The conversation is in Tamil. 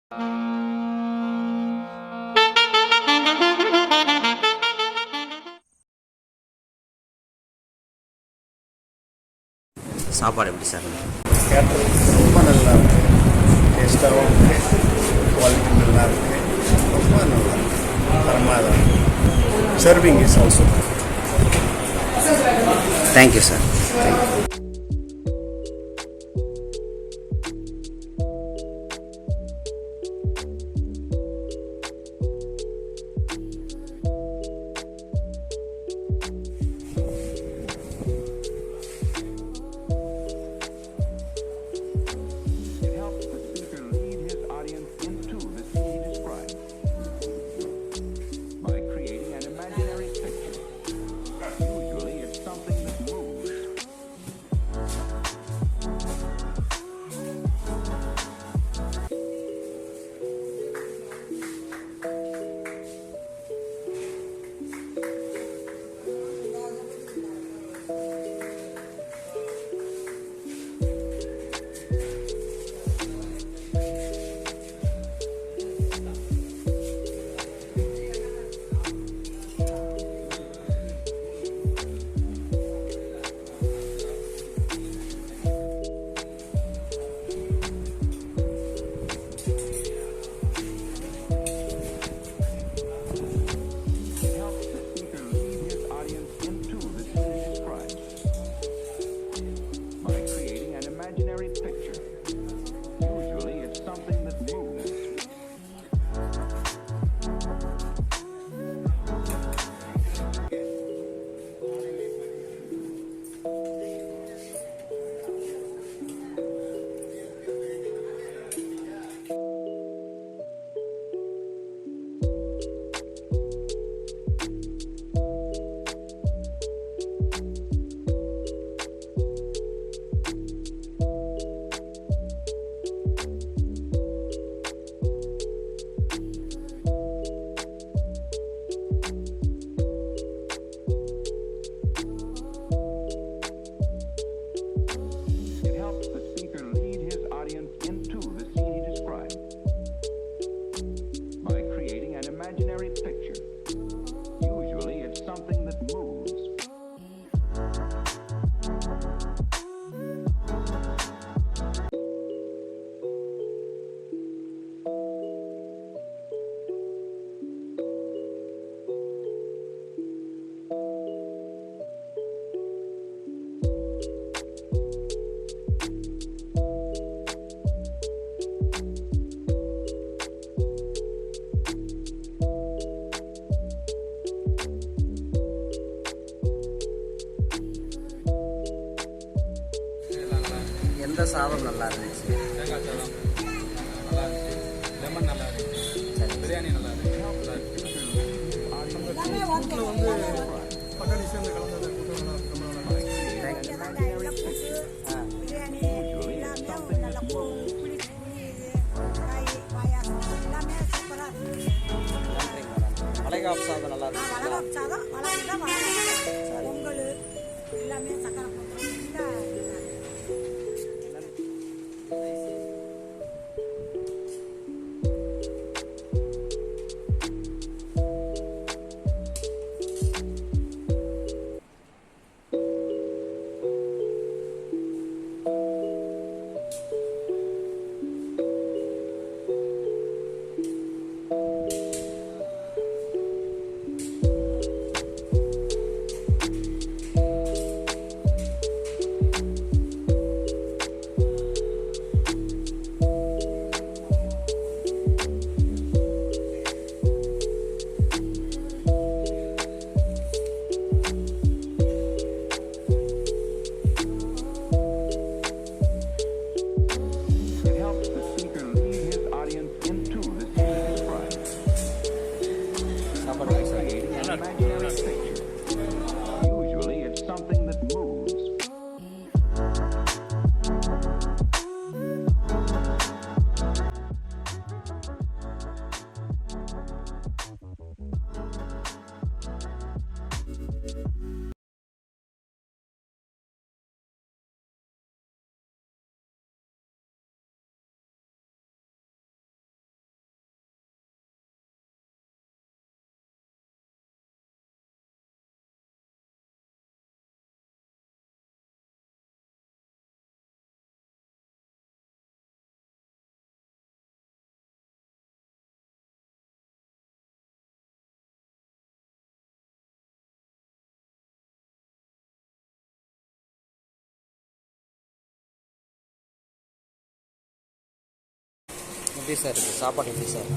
சாப்பாடு எப்படி சார்? கேட்டரிங் ரொம்ப நல்லா இருக்குது, டேஸ்ட்டாகவும் இருக்குது, குவாலிட்டி நல்லா இருக்குது, ரொம்ப நல்லா இருக்குது, தரமாக தான் இருக்குது. Serving is also. Thank you sir. Thank you. எந்த சாதம் நல்லா இருந்துச்சு? தேங்காய் சாதம் நல்லா இருந்துச்சு, லெமன் நல்லா இருந்துச்சு, பிரியாணி நல்லா இருந்துச்சு, நல்லா இருந்துச்சு. கூட்டில் பட்டாணி சேர்ந்து கலந்தது கூட்டம் நல்லா வளைகாப்பு சாதம் நல்லா இருந்துச்சு. பொங்கல் எல்லாமே சக்கரை எப்படி சார் இருக்குது சாப்பாடு எப்படி சார்